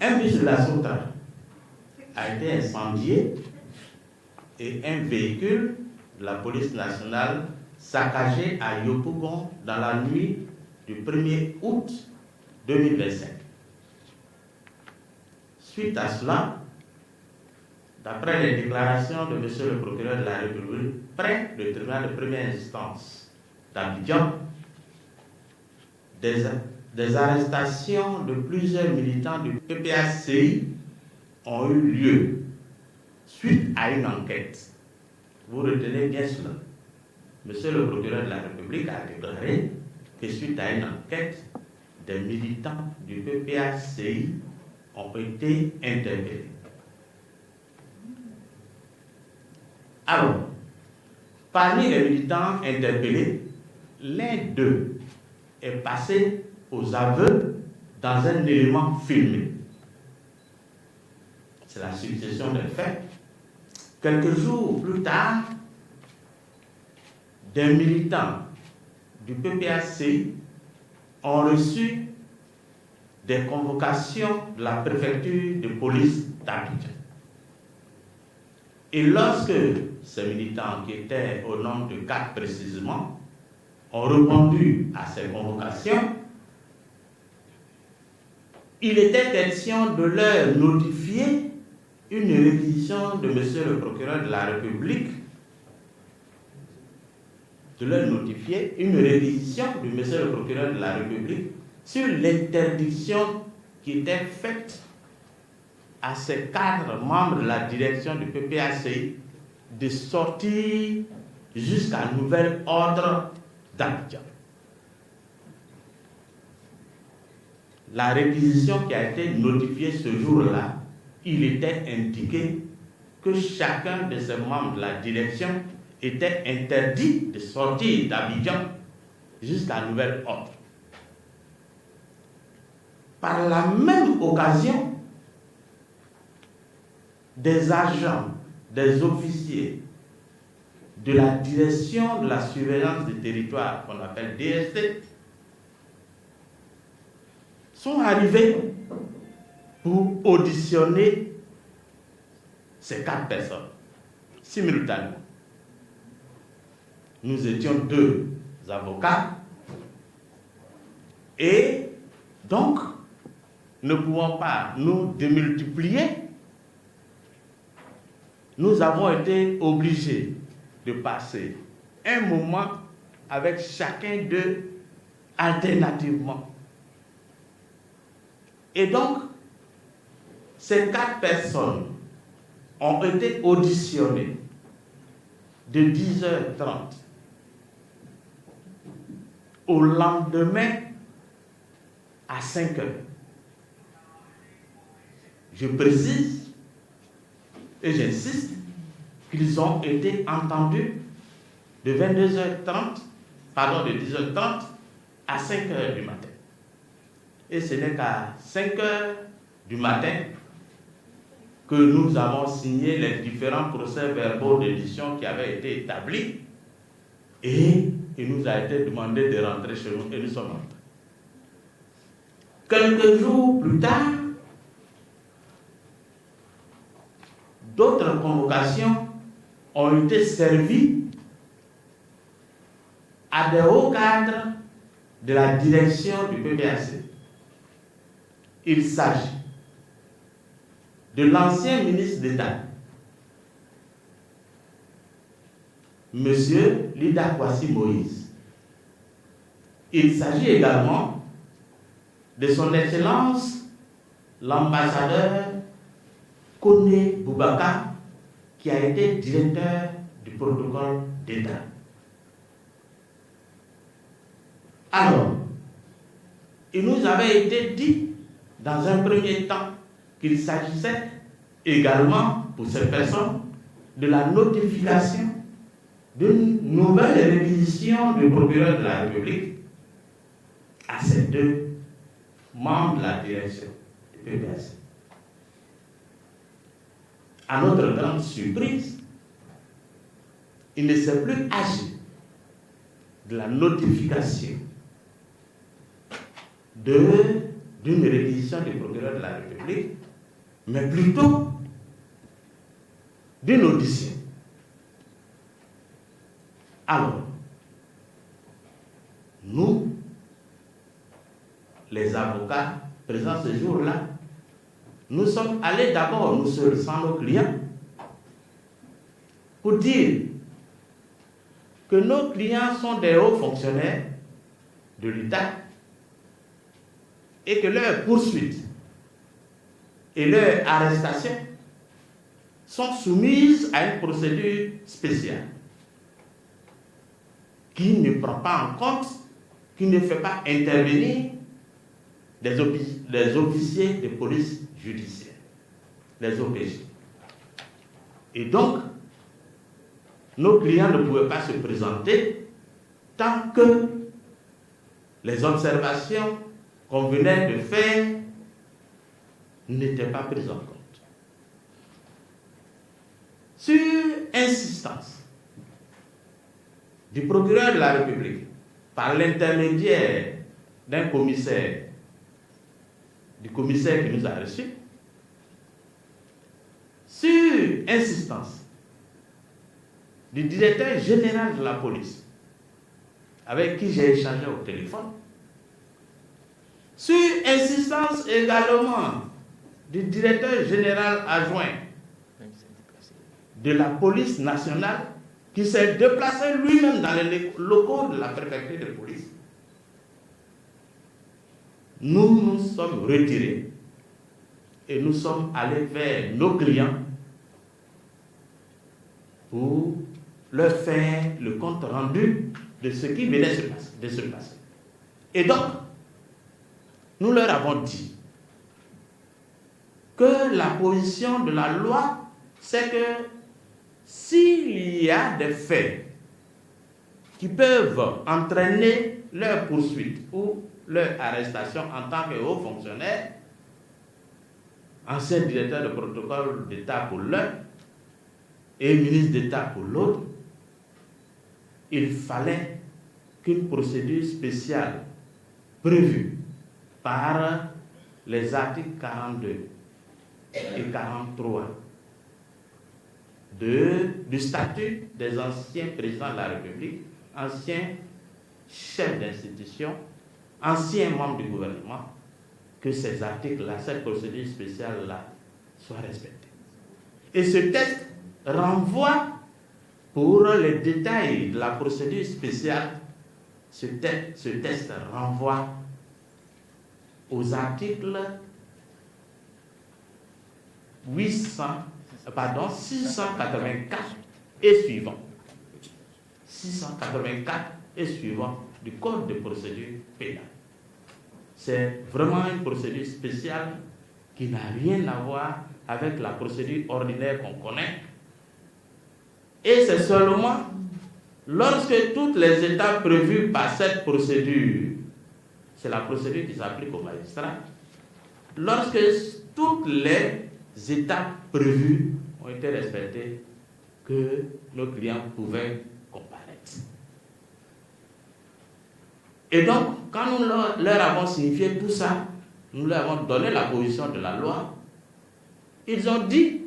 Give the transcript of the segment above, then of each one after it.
Un bus de la Sotra a été incendié et un véhicule de la police nationale saccagé à Yopougon dans la nuit du 1er août 2025. Suite à cela, d'après les déclarations de M. le procureur de la République, près du tribunal de première instance d'Abidjan, des arrestations de plusieurs militants du PPACI ont eu lieu suite à une enquête. Vous retenez bien cela. Monsieur le procureur de la République a déclaré que suite à une enquête, des militants du PPACI ont été interpellés. Alors, parmi les militants interpellés, l'un d'eux est passé aux aveux dans un élément filmé. C'est la succession des faits. Quelques jours plus tard, des militants du PPACI ont reçu des convocations de la préfecture de police d'Abidjan. Et lorsque ces militants, qui étaient au nombre de 4 précisément, ont répondu à ces convocations, il était question de leur notifier une réquisition de M. le procureur de la République, sur l'interdiction qui était faite à ces 4 membres de la direction du PPACI de sortir jusqu'à nouvel ordre d'Abidjan. La réquisition qui a été notifiée ce jour-là, il était indiqué que chacun de ces membres de la direction était interdit de sortir d'Abidjan jusqu'à nouvel ordre. Par la même occasion, des agents, des officiers de la direction de la surveillance du territoire, qu'on appelle DST, sont arrivés pour auditionner ces 4 personnes simultanément. Nous étions 2 avocats et donc ne pouvons pas nous démultiplier. Nous avons été obligés de passer un moment avec chacun d'eux alternativement. Et donc, ces 4 personnes ont été auditionnées de 10h30 au lendemain à 5h. Je précise et j'insiste qu'ils ont été entendus de 10h30 à 5h du matin. Et ce n'est qu'à 5h du matin que nous avons signé les différents procès-verbaux d'édition qui avaient été établis et il nous a été demandé de rentrer chez nous et nous sommes rentrés. Quelques jours plus tard, d'autres convocations ont été servies à des hauts cadres de la direction du PPAC. Il s'agit de l'ancien ministre d'État, M. Lida Kwasi Moïse. Il s'agit également de son Excellence, l'ambassadeur Koné Boubacar, qui a été directeur du protocole d'État. Alors, il nous avait été dit dans un premier temps qu'il s'agissait également pour ces personnes de la notification d'une nouvelle réquisition du procureur de la République à ces 2 membres de la direction du PPAC. À notre grande surprise, il ne s'est plus agi de la notification de d'une réquisition du procureur de la République, mais plutôt d'une audition. Alors, nous, les avocats présents ce jour-là, nous sommes allés d'abord, nous seuls, sans nos clients, pour dire que nos clients sont des hauts fonctionnaires de l'État et que leurs poursuites et leurs arrestations sont soumises à une procédure spéciale qui ne prend pas en compte, qui ne fait pas intervenir des officiers de police judiciaire, les OPJ. Et donc, nos clients ne pouvaient pas se présenter tant que les observations qu'on venait de faire n'étaient pas prises en compte. Sur insistance du procureur de la République, par l'intermédiaire d'un commissaire, du commissaire qui nous a reçus, sur insistance du directeur général de la police, avec qui j'ai échangé au téléphone, sur insistance également du directeur général adjoint de la police nationale, qui s'est déplacé lui-même dans les locaux de la préfecture de police, nous nous sommes retirés et nous sommes allés vers nos clients pour leur faire le compte rendu de ce qui venait de se passer. Et donc, nous leur avons dit que la position de la loi, c'est que s'il y a des faits qui peuvent entraîner leur poursuite ou leur arrestation en tant que haut fonctionnaire, ancien directeur de protocole d'État pour l'un et ministre d'État pour l'autre, il fallait qu'une procédure spéciale prévue par les articles 42 et 43 du statut des anciens présidents de la République, anciens chefs d'institution, anciens membres du gouvernement, que ces articles-là, cette procédure spéciale-là, soient respectés. Et ce texte renvoie, pour les détails de la procédure spéciale, ce texte renvoie aux articles 684 et suivants. 684 et suivants du Code de procédure pénale. C'est vraiment une procédure spéciale qui n'a rien à voir avec la procédure ordinaire qu'on connaît. Et c'est seulement lorsque toutes les étapes prévues par cette procédure, c'est la procédure qui s'applique aux magistrats, lorsque toutes les étapes prévues ont été respectées, que nos clients pouvaient comparaître. Et donc, quand nous leur avons signifié tout ça, nous leur avons donné la position de la loi, ils ont dit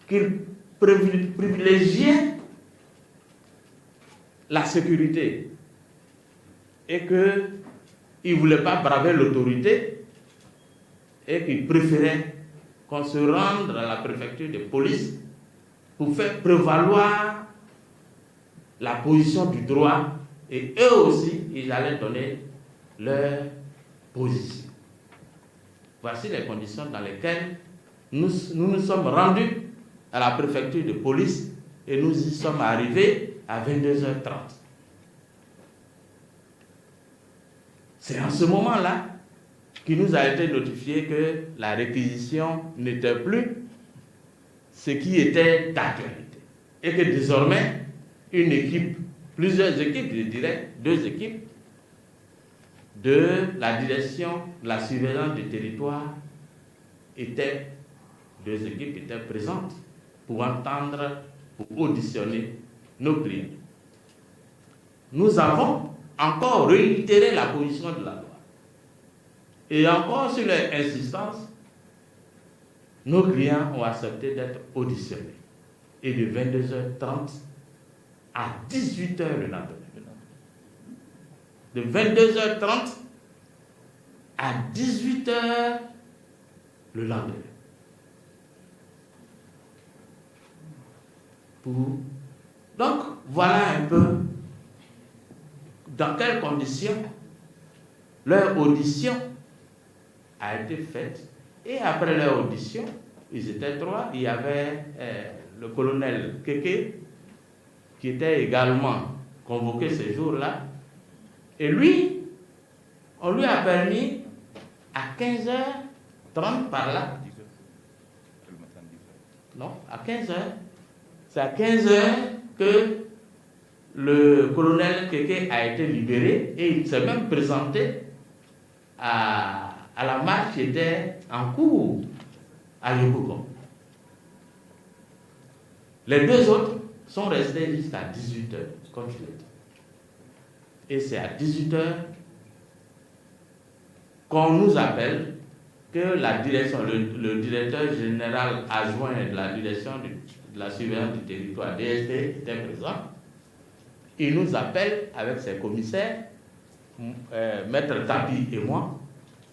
qu'ils privilégiaient la sécurité et qu'ils ne voulaient pas braver l'autorité et qu'ils préféraient qu'on se rende à la préfecture de police pour faire prévaloir la position du droit, et eux aussi, ils allaient donner leur position. Voici les conditions dans lesquelles nous nous sommes rendus à la préfecture de police et nous y sommes arrivés à 22h30. C'est en ce moment-là qu'il nous a été notifié que la réquisition n'était plus ce qui était d'actualité. Et que désormais, une équipe, plusieurs équipes, je dirais, 2 équipes, de la direction de la surveillance du territoire étaient 2 équipes étaient présentes pour entendre, pour auditionner nos clients. Nous avons encore réitéré la position de la loi. Et encore sur leur insistance, nos clients ont accepté d'être auditionnés. Et de 22h30 à 18h le lendemain. De 22h30 à 18h le lendemain. Donc, voilà un peu dans quelles conditions leur audition a été faite. Et après leur audition, ils étaient 3. Il y avait le colonel Keke, qui était également convoqué ce jour-là. Et lui, on lui a permis à 15h30 par là. Non, à 15h. C'est à 15h que le colonel Keke a été libéré et il s'est même présenté à la marche qui était en cours à Yopougon. Les 2 autres sont restés jusqu'à 18h, comme je l'ai dit. Et c'est à 18h qu'on nous appelle que la direction, le directeur général adjoint de la direction de la surveillance du territoire, DST, était présent. Il nous appelle avec ses commissaires, Maître Tapi et moi.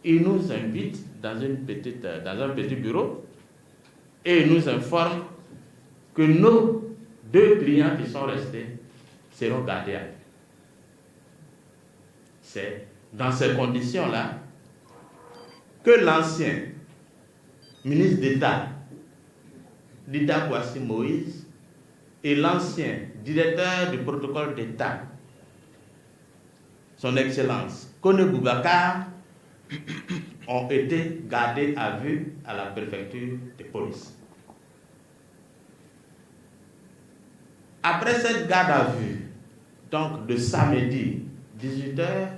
Il nous invite dans un petit bureau et il nous informe que nos 2 clients qui sont restés seront gardés à vue. C'est dans ces conditions-là que l'ancien ministre d'État, Lida Kouassi Moïse, et l'ancien directeur du protocole d'État, son Excellence Kone Boubacar, ont été gardés à vue à la préfecture de police. Après cette garde à vue, donc de samedi 18h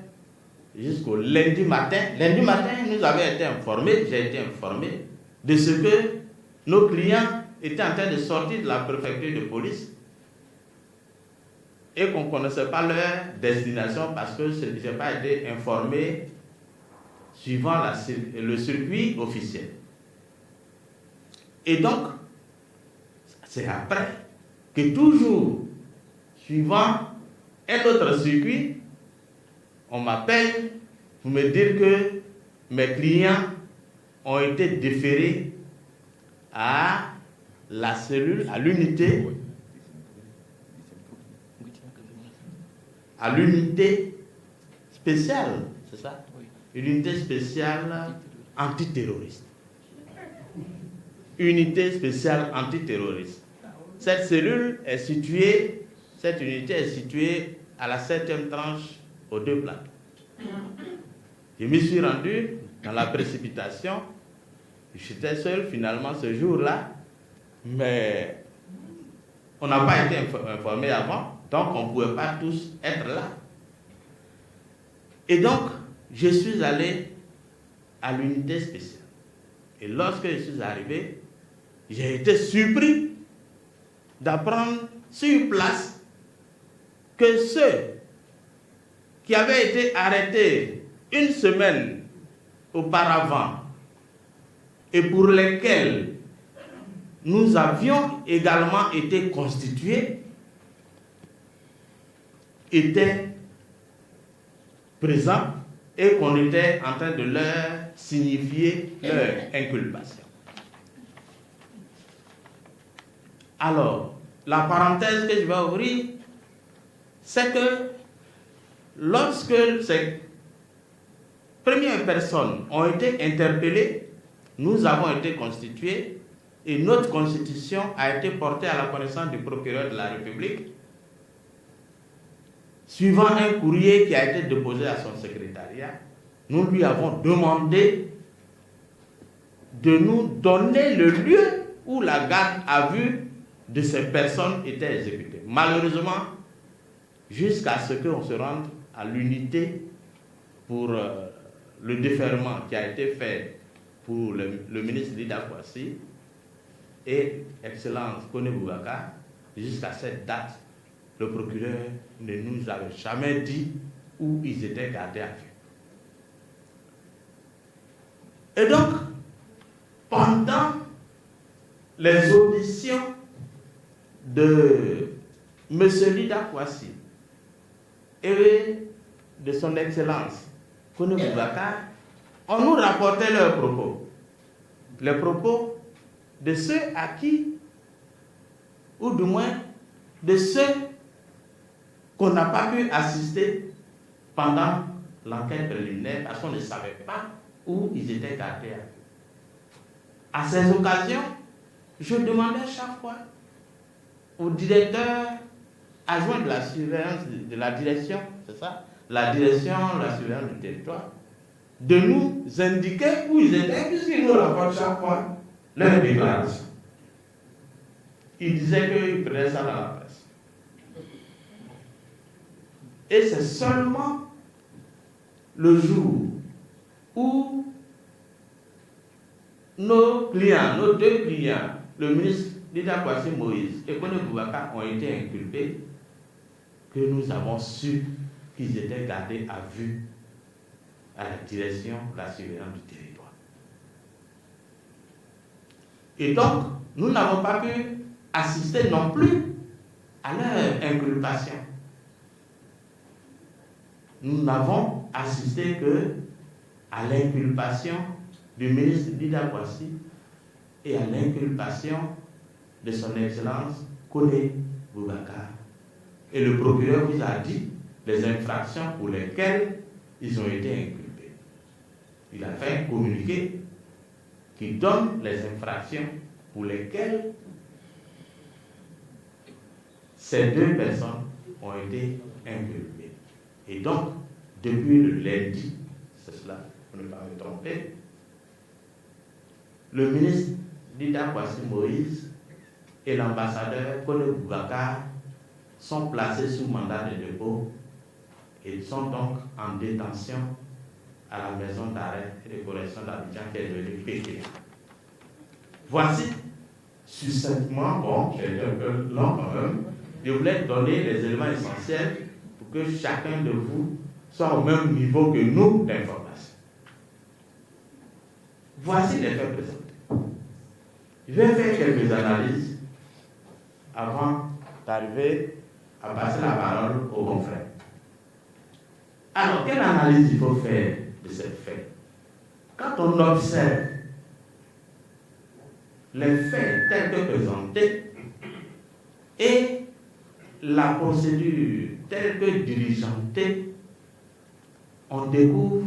jusqu'au lundi matin, nous avions été informés, j'ai été informé de ce que nos clients étaient en train de sortir de la préfecture de police et qu'on ne connaissait pas leur destination parce que je n'ai pas été informé suivant le circuit officiel. Et donc, c'est après que toujours, suivant un autre circuit, on m'appelle pour me dire que mes clients ont été déférés à la cellule, à l'unité spéciale, c'est ça? Une unité spéciale antiterroriste. Unité spéciale antiterroriste. Cette unité est située à la 7e tranche aux 2 plateaux. Je me suis rendu dans la précipitation. J'étais seul finalement ce jour-là, mais on n'a pas été informé avant, donc on ne pouvait pas tous être là. Et donc, je suis allé à l'unité spéciale. Et lorsque je suis arrivé, j'ai été surpris d'apprendre sur place que ceux qui avaient été arrêtés une semaine auparavant et pour lesquels nous avions également été constitués étaient présents et qu'on était en train de leur signifier leur inculpation. Alors, la parenthèse que je vais ouvrir, c'est que lorsque ces premières personnes ont été interpellées, nous avons été constitués et notre constitution a été portée à la connaissance du procureur de la République suivant un courrier qui a été déposé à son secrétariat. Nous lui avons demandé de nous donner le lieu où la garde à vue de ces personnes était exécutée. Malheureusement, jusqu'à ce qu'on se rende à l'unité pour le déferment qui a été fait pour le ministre Lida Kouassi et Excellence Kone Boubacar, jusqu'à cette date, le procureur ne nous avait jamais dit où ils étaient gardés à vue. Et donc, pendant les auditions de M. Lida Kouassi et de son Excellence Kone Boubacar, on nous rapportait leurs propos. Les propos de ceux à qui, ou du moins de ceux qu'on n'a pas pu assister pendant l'enquête préliminaire parce qu'on ne savait pas où ils étaient gardés. À ces occasions, je demandais chaque fois au directeur adjoint de la surveillance de la direction, c'est ça, la direction de la surveillance du territoire, de nous indiquer où ils étaient, puisqu'ils nous rapportent chaque fois leur déclaration. Ils disaient qu'ils prenaient ça dans la presse. Et c'est seulement le jour où nos clients, nos deux clients, le ministre Lida Kouassi Moïse et Kone Boubacar ont été inculpés que nous avons su qu'ils étaient gardés à vue à la direction de la surveillance du territoire. Et donc, nous n'avons pas pu assister non plus à leur inculpation. Nous n'avons assisté que à l'inculpation du ministre Lida Kouassi et à l'inculpation de son Excellence Kone Boubacar. Et le procureur vous a dit les infractions pour lesquelles ils ont été inculpés. Il a fait un communiqué qui donne les infractions pour lesquelles ces deux personnes ont été inculpées. Et donc, depuis le lundi, c'est cela, pour ne pas me tromper, le ministre Lida Kouassi Moïse et l'ambassadeur Kone Boubacar sont placés sous mandat de dépôt et sont donc en détention à la maison d'arrêt et de correction d'Abidjan qui est devenue PTA. Voici, succinctement, bon, j'ai un peu long quand même, je voulais donner les éléments essentiels pour que chacun de vous soit au même niveau que nous d'information. Voici les faits présentés. Je vais faire quelques analyses avant d'arriver à passer la parole aux confrères. Alors, quelle analyse il faut faire de ces faits? Quand on observe les faits tels que présentés et la procédure telle que diligentée, on découvre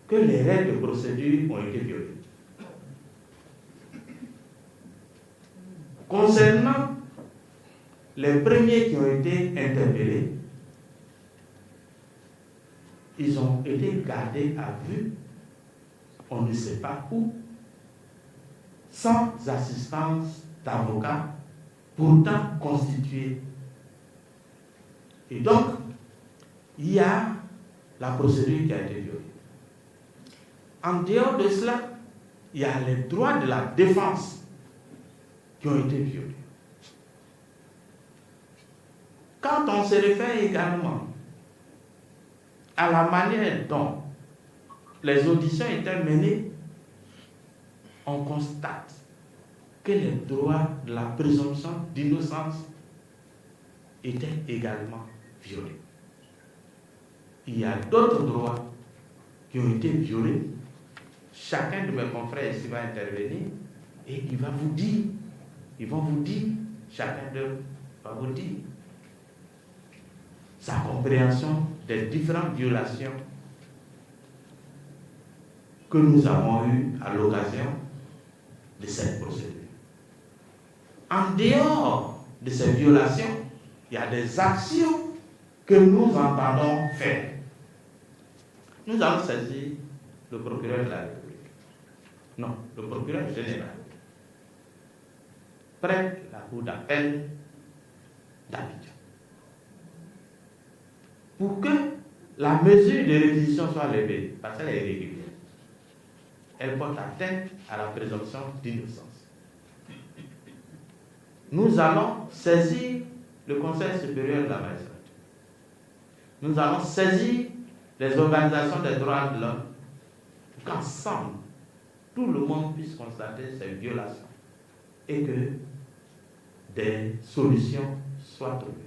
que les règles de procédure ont été violées. Concernant les premiers qui ont été interpellés, ils ont été gardés à vue, on ne sait pas où, sans assistance d'avocats, pourtant constitués. Et donc, il y a la procédure qui a été violée. En dehors de cela, il y a les droits de la défense qui ont été violés. Quand on se réfère également à la manière dont les auditions étaient menées, on constate que les droits de la présomption d'innocence étaient également violés. Il y a d'autres droits qui ont été violés. Chacun de mes confrères ici va intervenir et il va vous dire, ils vont vous dire, chacun d'eux va vous dire sa compréhension des différentes violations que nous avons eues à l'occasion de cette procédure. En dehors de ces violations, il y a des actions que nous entendons faire. Nous allons saisir le procureur de la République. Non, le procureur général. Près la cour d'appel d'Abidjan. Pour que la mesure de réquisition soit levée, parce qu'elle est irrégulière, elle porte atteinte à la présomption d'innocence. Nous allons saisir le Conseil supérieur de la magistrature. Nous allons saisir les organisations des droits de l'homme pour qu'ensemble, tout le monde puisse constater ces violations et que des solutions soient trouvées.